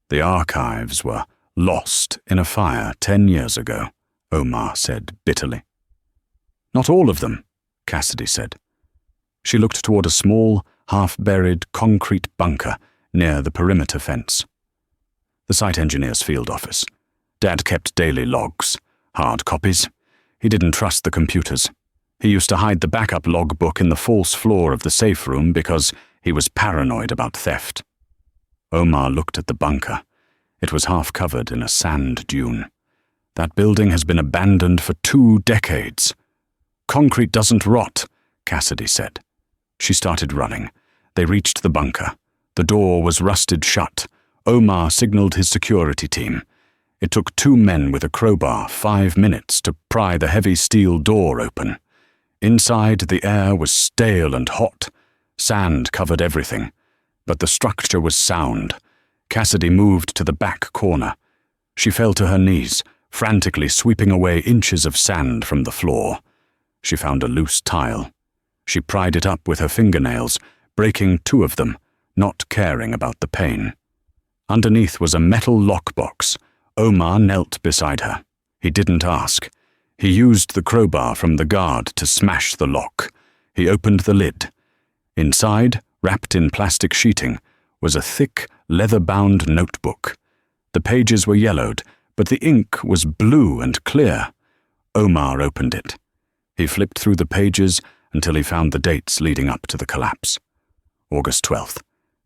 "The archives were lost in a fire 10 years ago," Omar said bitterly. "Not all of them," Cassidy said. She looked toward a small, half-buried concrete bunker near the perimeter fence. "The site engineer's field office. Dad kept daily logs, hard copies. He didn't trust the computers. He used to hide the backup logbook in the false floor of the safe room because he was paranoid about theft." Omar looked at the bunker. It was half covered in a sand dune. "That building has been abandoned for 2 decades. "Concrete doesn't rot," Cassidy said. She started running. They reached the bunker. The door was rusted shut. Omar signaled his security team. It took 2 men with a crowbar 5 minutes to pry the heavy steel door open. Inside, the air was stale and hot. Sand covered everything, but the structure was sound. Cassidy moved to the back corner. She fell to her knees, frantically sweeping away inches of sand from the floor. She found a loose tile. She pried it up with her fingernails, breaking 2 of them, not caring about the pain. Underneath was a metal lockbox. Omar knelt beside her. He didn't ask. He used the crowbar from the guard to smash the lock. He opened the lid. Inside, wrapped in plastic sheeting, was a thick, leather-bound notebook. The pages were yellowed, but the ink was blue and clear. Omar opened it. He flipped through the pages until he found the dates leading up to the collapse. August 12th.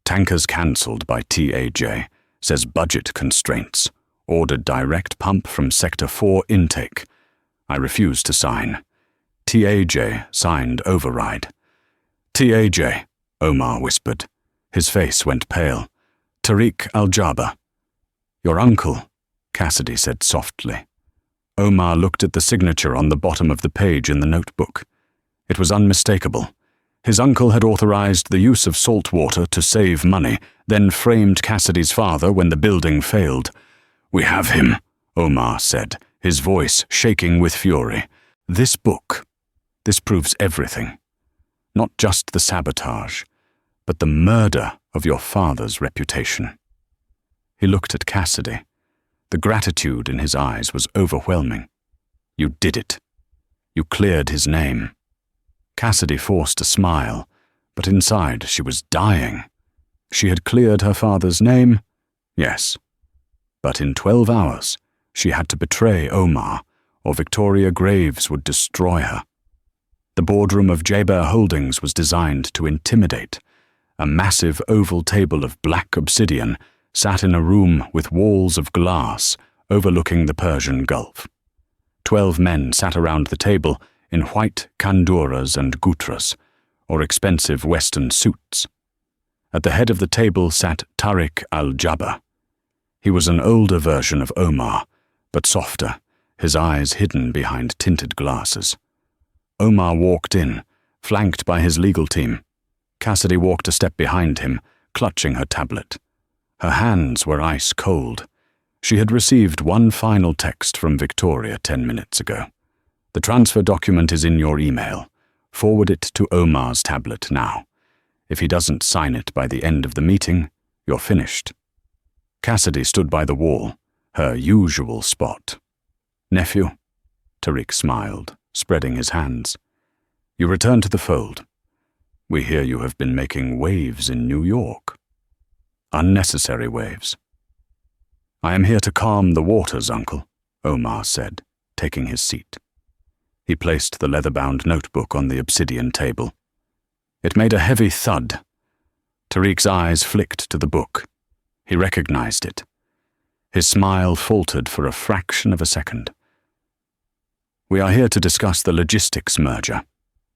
Tankers cancelled by TAJ. Says budget constraints. Ordered direct pump from Sector 4 intake. I refused to sign. TAJ signed override. "TAJ," Omar whispered. His face went pale. "Tariq Al-Jaba." "Your uncle," Cassidy said softly. Omar looked at the signature on the bottom of the page in the notebook. It was unmistakable. His uncle had authorized the use of salt water to save money, then framed Cassidy's father when the building failed. "We have him," Omar said, his voice shaking with fury. "This book. This proves everything. Not just the sabotage, but the murder of your father's reputation." He looked at Cassidy. The gratitude in his eyes was overwhelming. "You did it. You cleared his name." Cassidy forced a smile, but inside she was dying. She had cleared her father's name? Yes. But in 12 hours, she had to betray Omar, or Victoria Graves would destroy her. The boardroom of Jaber Holdings was designed to intimidate. A massive oval table of black obsidian sat in a room with walls of glass overlooking the Persian Gulf. 12 men sat around the table in white kanduras and gutras, or expensive Western suits. At the head of the table sat Tariq Al-Jaba. He was an older version of Omar, but softer, his eyes hidden behind tinted glasses. Omar walked in, flanked by his legal team. Cassidy walked a step behind him, clutching her tablet. Her hands were ice cold. She had received one final text from Victoria 10 minutes ago. "The transfer document is in your email. Forward it to Omar's tablet now. If he doesn't sign it by the end of the meeting, you're finished." Cassidy stood by the wall, her usual spot. "Nephew," Tariq smiled, spreading his hands. "You return to the fold. We hear you have been making waves in New York. Unnecessary waves." "I am here to calm the waters, Uncle," Omar said, taking his seat. He placed the leather-bound notebook on the obsidian table. It made a heavy thud. Tariq's eyes flicked to the book. He recognized it. His smile faltered for a fraction of a second. "We are here to discuss the logistics merger,"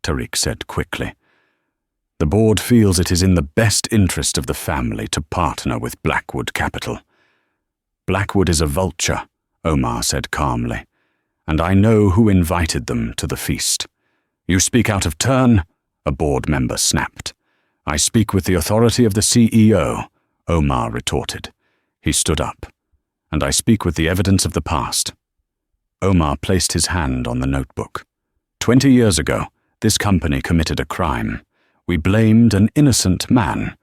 Tariq said quickly. "The board feels it is in the best interest of the family to partner with Blackwood Capital." "Blackwood is a vulture," Omar said calmly, "and I know who invited them to the feast." "You speak out of turn," a board member snapped. "I speak with the authority of the CEO," Omar retorted. He stood up. "And I speak with the evidence of the past." Omar placed his hand on the notebook. 20 years ago, this company committed a crime. We blamed an innocent man.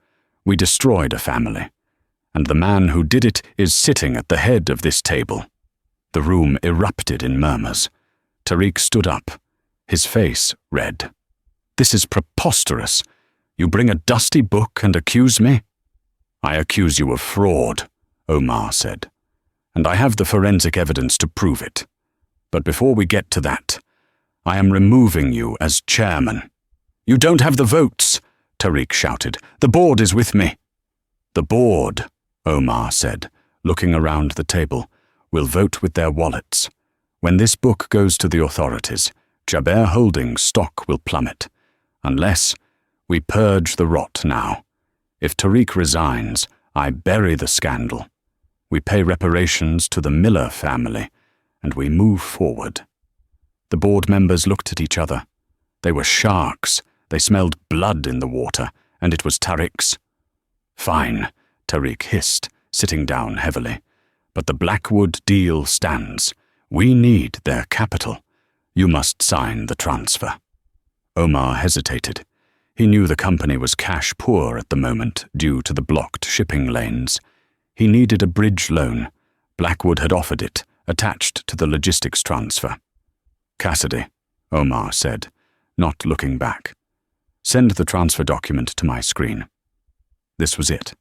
We destroyed a family. And the man who did it is sitting at the head of this table." The room erupted in murmurs. Tariq stood up, his face red. "This is preposterous. You bring a dusty book and accuse me?" "I accuse you of fraud," Omar said. "And I have the forensic evidence to prove it. But before we get to that, I am removing you as chairman." "You don't have the votes," Tariq shouted. "The board is with me." "The board," Omar said, looking around the table, "will vote with their wallets. When this book goes to the authorities, Jaber Holdings' stock will plummet. Unless we purge the rot now. If Tariq resigns, I bury the scandal. We pay reparations to the Miller family, and we move forward." The board members looked at each other. They were sharks. They smelled blood in the water, and it was Tariq's. "Fine," Tariq hissed, sitting down heavily. "But the Blackwood deal stands. We need their capital. You must sign the transfer." Omar hesitated. He knew the company was cash poor at the moment due to the blocked shipping lanes. He needed a bridge loan. Blackwood had offered it, attached to the logistics transfer. "Cassidy," Omar said, not looking back. "Send the transfer document to my screen." This was it.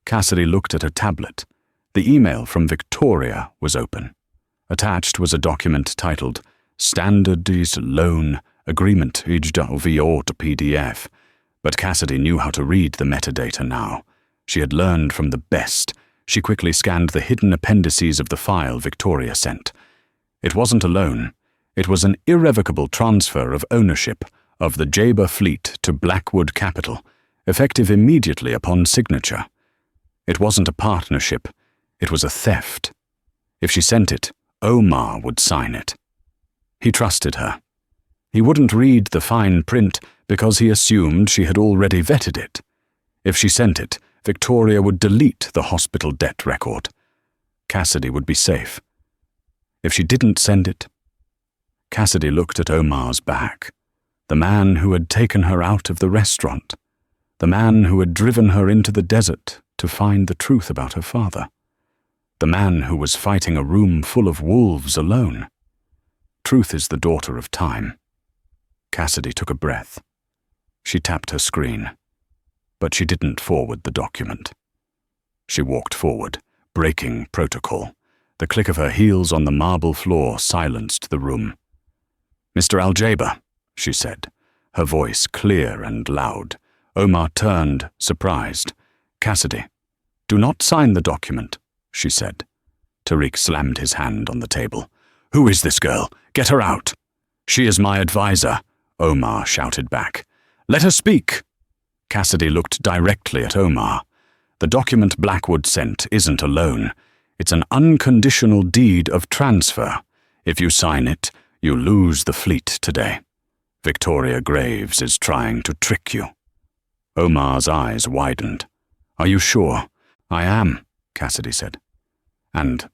Cassidy looked at a tablet. The email from Victoria was open. Attached was a document titled Standards Loan Agreement PDF, but Cassidy knew how to read the metadata now. She had learned from the best. She quickly scanned the hidden appendices of the file Victoria sent. It wasn't a loan. It was an irrevocable transfer of ownership of the Jaber fleet to Blackwood Capital, effective immediately upon signature. It wasn't a partnership. It was a theft. If she sent it, Omar would sign it. He trusted her. He wouldn't read the fine print because he assumed she had already vetted it. If she sent it, Victoria would delete the hospital debt record. Cassidy would be safe. If she didn't send it... Cassidy looked at Omar's back. The man who had taken her out of the restaurant. The man who had driven her into the desert to find the truth about her father. The man who was fighting a room full of wolves alone. Truth is the daughter of time. Cassidy took a breath. She tapped her screen, but she didn't forward the document. She walked forward, breaking protocol. The click of her heels on the marble floor silenced the room. "Mr. Aljaber," she said, her voice clear and loud. Omar turned, surprised. "Cassidy, do not sign the document," she said. Tariq slammed his hand on the table. "Who is this girl? Get her out." "She is my advisor," Omar shouted back. "Let her speak." Cassidy looked directly at Omar. "The document Blackwood sent isn't a loan. It's an unconditional deed of transfer. If you sign it, you lose the fleet today. Victoria Graves is trying to trick you." Omar's eyes widened. "Are you sure?" "I am," Cassidy said. "And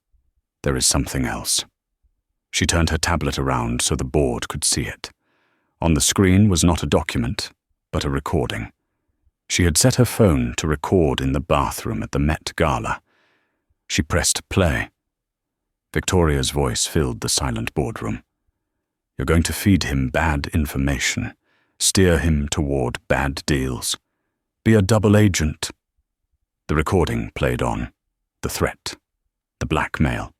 there is something else." She turned her tablet around so the board could see it. On the screen was not a document, but a recording. She had set her phone to record in the bathroom at the Met Gala. She pressed play. Victoria's voice filled the silent boardroom. "You're going to feed him bad information, steer him toward bad deals. Be a double agent." The recording played on. The threat. The blackmail.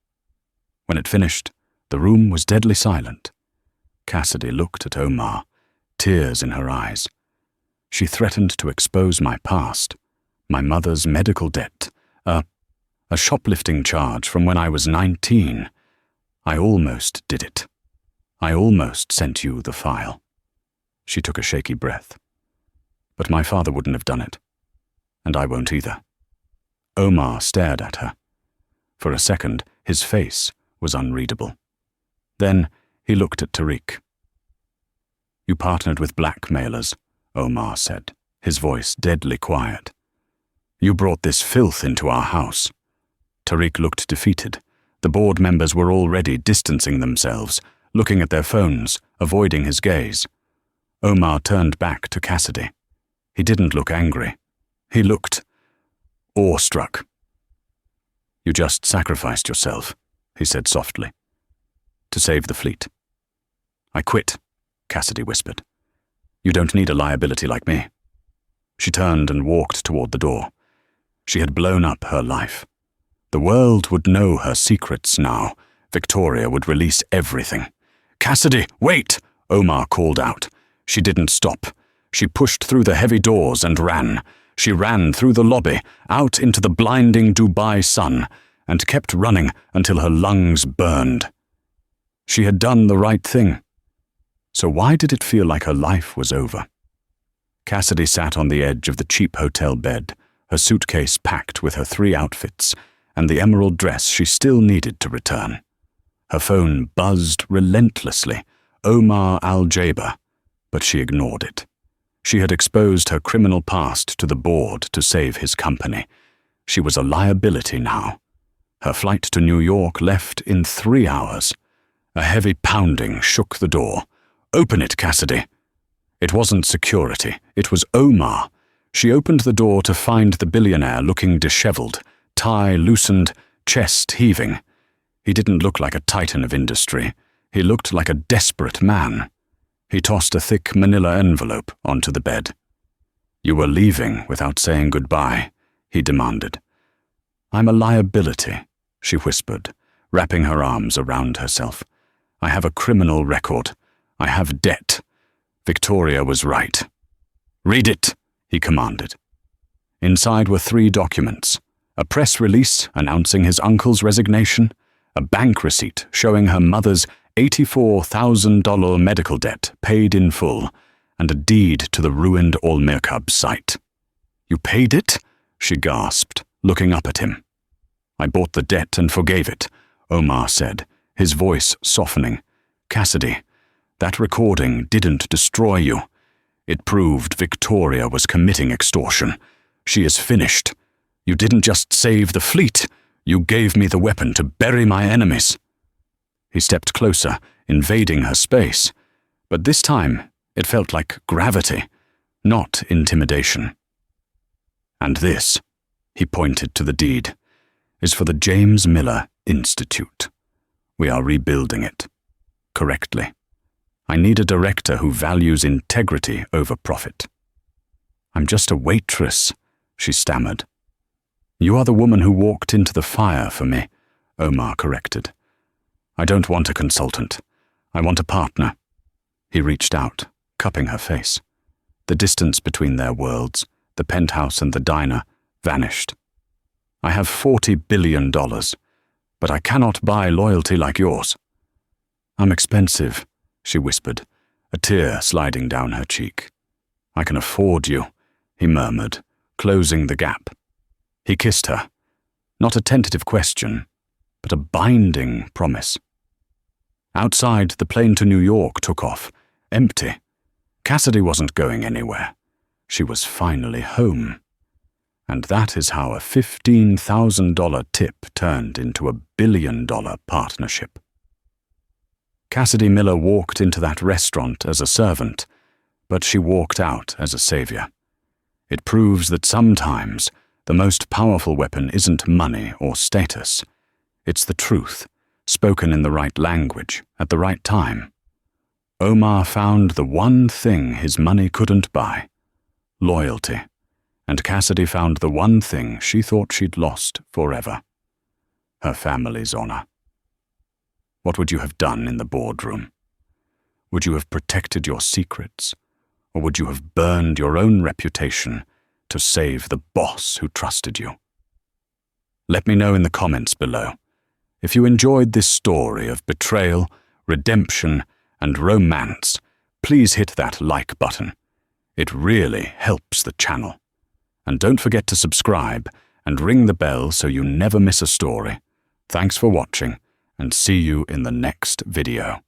When it finished, the room was deadly silent. Cassidy looked at Omar, tears in her eyes. She threatened to expose my past, my mother's medical debt, a shoplifting charge from when I was 19. I almost did it. I almost sent you the file. She took a shaky breath. But my father wouldn't have done it. And I won't either. Omar stared at her. For a second, his face was unreadable. Then he looked at Tariq. "You partnered with blackmailers," Omar said, his voice deadly quiet. "You brought this filth into our house." Tariq looked defeated. The board members were already distancing themselves, looking at their phones, avoiding his gaze. Omar turned back to Cassidy. He didn't look angry. He looked awestruck. "You just sacrificed yourself," he said softly, "to save the fleet." "I quit," Cassidy whispered. "You don't need a liability like me." She turned and walked toward the door. She had blown up her life. The world would know her secrets now. Victoria would release everything. "Cassidy, wait!" Omar called out. She didn't stop. She pushed through the heavy doors and ran. She ran through the lobby, out into the blinding Dubai sun, and kept running until her lungs burned. She had done the right thing. So why did it feel like her life was over? Cassidy sat on the edge of the cheap hotel bed, her suitcase packed with her 3 outfits, and the emerald dress she still needed to return. Her phone buzzed relentlessly, Omar Al-Jaber, but she ignored it. She had exposed her criminal past to the board to save his company. She was a liability now. Her flight to New York left in 3 hours. A heavy pounding shook the door. "Open it, Cassidy." It wasn't security, it was Omar. She opened the door to find the billionaire looking disheveled, tie loosened, chest heaving. He didn't look like a titan of industry. He looked like a desperate man. He tossed a thick manila envelope onto the bed. "You were leaving without saying goodbye," he demanded. "I'm a liability," she whispered, wrapping her arms around herself. "I have a criminal record. I have debt. Victoria was right." "Read it," he commanded. Inside were 3 documents. A press release announcing his uncle's resignation, a bank receipt showing her mother's $84,000 medical debt paid in full, and a deed to the ruined Al-Mirkab site. "You paid it?" she gasped, looking up at him. "I bought the debt and forgave it," Omar said, his voice softening. "Cassidy, that recording didn't destroy you. It proved Victoria was committing extortion. She is finished. You didn't just save the fleet, you gave me the weapon to bury my enemies." He stepped closer, invading her space, but this time it felt like gravity, not intimidation. "And this," he pointed to the deed, "is for the James Miller Institute. We are rebuilding it. Correctly. I need a director who values integrity over profit." "I'm just a waitress," she stammered. "You are the woman who walked into the fire for me," Omar corrected. "I don't want a consultant. I want a partner." He reached out, cupping her face. The distance between their worlds, the penthouse and the diner, vanished. "I have $40 billion, but I cannot buy loyalty like yours." "I'm expensive," she whispered, a tear sliding down her cheek. "I can afford you," he murmured, closing the gap. He kissed her. Not a tentative question, but a binding promise. Outside, the plane to New York took off, empty. Cassidy wasn't going anywhere. She was finally home. And that is how a $15,000 tip turned into a $1 billion partnership. Cassidy Miller walked into that restaurant as a servant, but she walked out as a savior. It proves that sometimes the most powerful weapon isn't money or status. It's the truth, spoken in the right language at the right time. Omar found the one thing his money couldn't buy: loyalty, and Cassidy found the one thing she thought she'd lost forever: her family's honor. What would you have done in the boardroom? Would you have protected your secrets, or would you have burned your own reputation to save the boss who trusted you? Let me know in the comments below. If you enjoyed this story of betrayal, redemption, and romance, please hit that like button. It really helps the channel. And don't forget to subscribe and ring the bell so you never miss a story. Thanks for watching, and see you in the next video.